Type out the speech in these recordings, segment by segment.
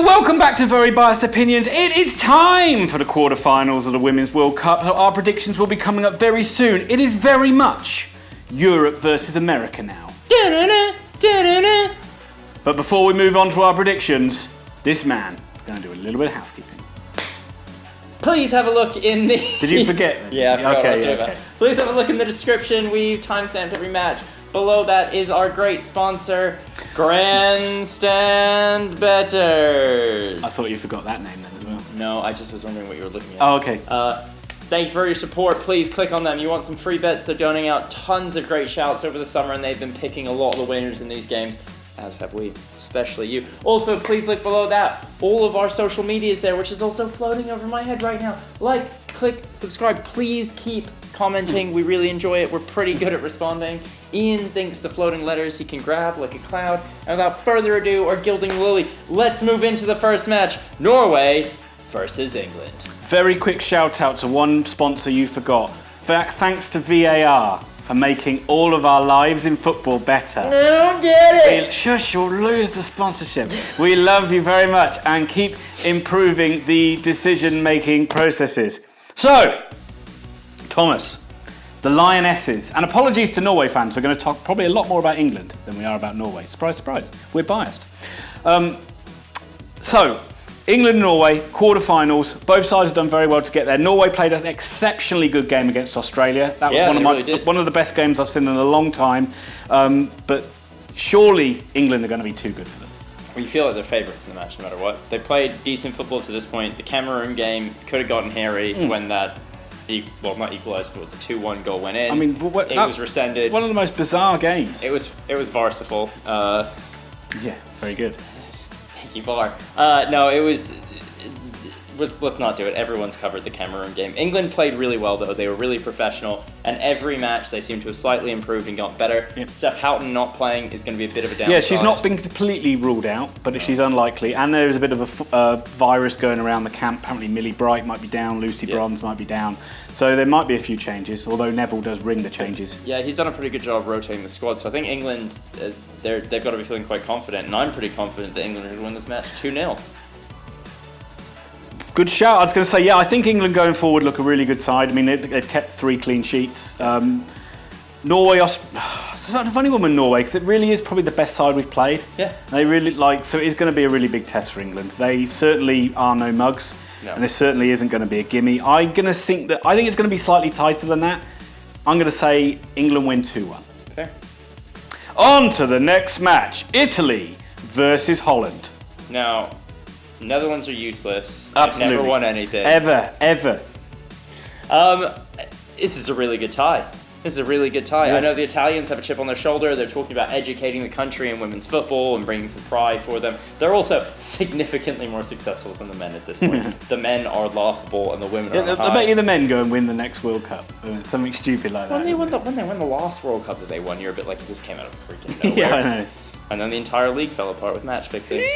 So welcome back to Very Biased Opinions. It is time for the quarterfinals of the Women's World Cup. Our predictions will be coming up very soon. It is very much Europe versus America now. Da-da-da, da-da-da. But before we move on to our predictions, this man is going to do a little bit of housekeeping. Please have a look in the... Did you forget? Yeah, I forgot about. Please have a look in the description. We've timestamped every match. Below that is our great sponsor, Grandstand Betters. I thought you forgot that name then as well. No, I just was wondering what you were looking at. Oh, okay. Thank you for your support. Please click on them. You want some free bets? They're donating out tons of great shouts over the summer, and they've been picking a lot of the winners in these games, as have we, especially you. Also, please look below that. All of our social media is there, which is also floating over my head right now. Like, click, subscribe. Please keep commenting. We really enjoy it. We're pretty good at responding. Ian thinks the floating letters he can grab like a cloud. And without further ado, or gilding lily, let's move into the first match. Norway versus England. Very quick shout out to one sponsor you forgot. Thanks to VAR for making all of our lives in football better. I don't get it! Shush, you'll lose the sponsorship. We love you very much and keep improving the decision-making processes. So, Thomas, the Lionesses, and apologies to Norway fans, we're going to talk probably a lot more about England than we are about Norway. Surprise, surprise, we're biased. So, England and Norway, quarterfinals, both sides have done very well to get there. Norway played an exceptionally good game against Australia. That was one of the best games I've seen in a long time. But surely England are going to be too good for them. Well, you feel like they're favourites in the match no matter what. They played decent football to this point. The Cameroon game could have gotten hairy when that, not equalised, but the 2-1 goal went in. I mean, it was rescinded. One of the most bizarre games. It was farcical. Yeah, very good. Thank you, VAR. No, it was... Let's not do it. Everyone's covered the Cameroon game. England played really well, though. They were really professional. And every match, they seem to have slightly improved and got better. Yep. Steph Houghton not playing is going to be a bit of a downside. Yeah, she's not been completely ruled out, but she's unlikely. And there is a bit of a virus going around the camp. Apparently Millie Bright might be down, Lucy Bronze might be down. So there might be a few changes, although Neville does ring the changes. Yeah, he's done a pretty good job rotating the squad. So I think England, they've got to be feeling quite confident. And I'm pretty confident that England are going to win this match 2-0. Good shout. I was going to say, I think England going forward look a really good side. I mean, they've kept 3 clean sheets. Norway, it's a funny one with Norway because it really is probably the best side we've played. Yeah. They really so it's going to be a really big test for England. They certainly are no mugs, and there certainly isn't going to be a gimme. I think it's going to be slightly tighter than that. I'm going to say England win 2-1. Okay. On to the next match: Italy versus Holland. Now, Netherlands are useless. Absolutely. They've never won anything. Ever. This is a really good tie. Yeah. I know the Italians have a chip on their shoulder. They're talking about educating the country in women's football and bringing some pride for them. They're also significantly more successful than the men at this point. The men are laughable and the women are high. I bet you the men go and win the next World Cup. Something stupid like that. When they won the last World Cup that they won, you're a bit like, this came out of freaking nowhere. Yeah, I know. And then the entire league fell apart with match fixing.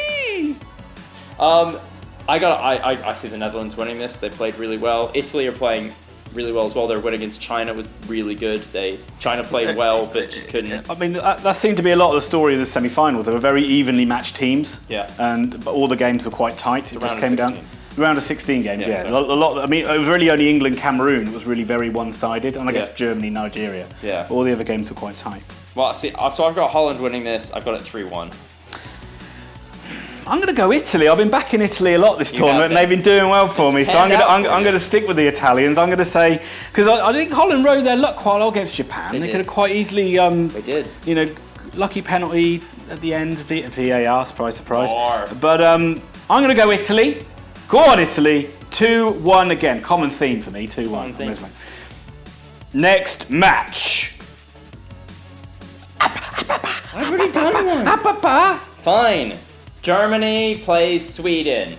I see the Netherlands winning this. They played really well. Italy are playing really well as well. Their win against China was really good. China played well, but just couldn't. I mean, that seemed to be a lot of the story of the semi-finals. They were very evenly matched teams. Yeah. But all the games were quite tight. It just came down. Round of 16 games, yeah. Exactly. A lot. I mean, it was really only England-Cameroon. It was really very one-sided, and I guess Germany-Nigeria. Yeah. All the other games were quite tight. Well, so I've got Holland winning this. I've got it 3-1. I'm going to go Italy. I've been backing Italy a lot this tournament, and they've been doing well for me. So I'm going to stick with the Italians. I'm going to say, because I think Holland rode their luck quite well against Japan. They could have quite easily, they did. Lucky penalty at the end, VAR, surprise. But I'm going to go Italy. Go on, Italy. 2-1 again. Common theme for me. 2-1. Next match. I've already done one. Fine. Germany plays Sweden.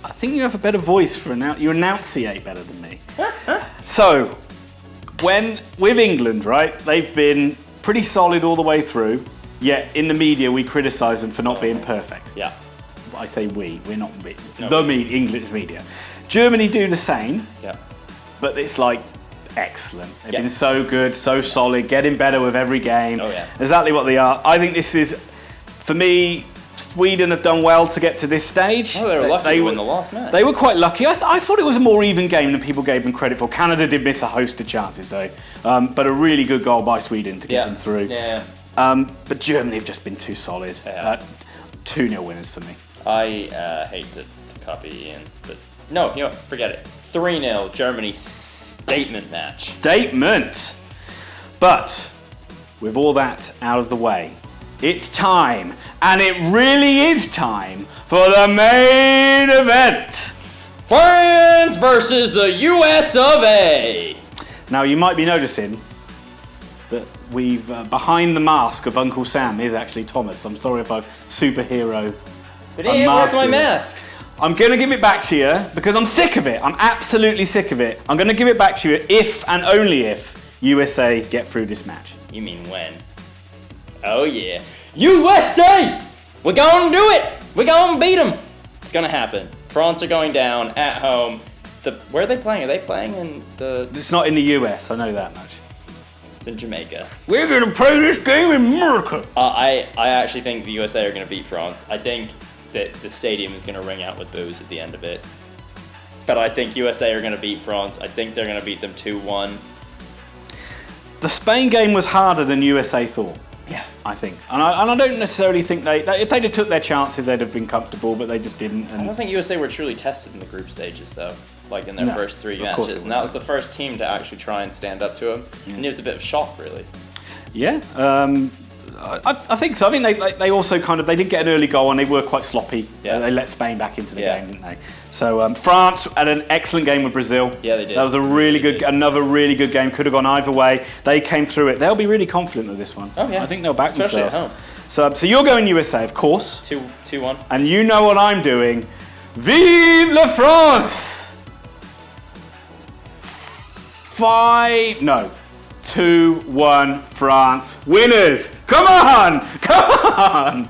I think you have a better voice for you enunciate better than me. So, with England, right, they've been pretty solid all the way through, yet in the media we criticise them for not being perfect. Yeah. I say we're not we. No, English media. Germany do the same. Yeah. But it's like excellent. They've been so good, so solid, getting better with every game. Oh yeah. Exactly what they are. I think this is, for me, Sweden have done well to get to this stage. Oh, they were lucky to win the last match. They were quite lucky. I thought it was a more even game than people gave them credit for. Canada did miss a host of chances, though. But a really good goal by Sweden to get them through. Yeah. But Germany have just been too solid. 2-0 winners for me. I hate to copy Ian, but no, you know what? Forget it. 3-0 Germany statement match. Statement! But with all that out of the way, it's time, and it really is time, for the main event! France versus the US of A! Now, you might be noticing that we've, behind the mask of Uncle Sam is actually Thomas. I'm sorry if I've superhero But Ian, where's my mask? I'm going to give it back to you because I'm sick of it. I'm absolutely sick of it. I'm going to give it back to you if and only if USA get through this match. You mean when? Oh yeah. USA! We're gonna do it! We're gonna beat them! It's gonna happen. France are going down at home. Where are they playing? Are they playing in the... It's not in the US, I know that much. It's in Jamaica. We're going to play this game in America. I actually think the USA are gonna beat France. I think that the stadium is gonna ring out with boos at the end of it. But I think USA are gonna beat France. I think they're gonna beat them 2-1. The Spain game was harder than USA thought. Yeah. I think. And I don't necessarily think if they'd have took their chances, they'd have been comfortable, but they just didn't. And I don't think USA were truly tested in the group stages, though, like in their first 3 matches. And that was the first team to actually try and stand up to them. Yeah. And it was a bit of a shock, really. Yeah. I think so. I think they also they did get an early goal and they were quite sloppy. Yeah. They let Spain back into the game, didn't they? So France had an excellent game with Brazil. Yeah, they did. That was another really good game. Could have gone either way. They came through it. They'll be really confident with this one. Oh yeah. I think they'll back especially themselves. At home. So you're going USA, of course. 2-1. And you know what I'm doing. Vive la France! 2-1 France. Winners! Come on! Come on!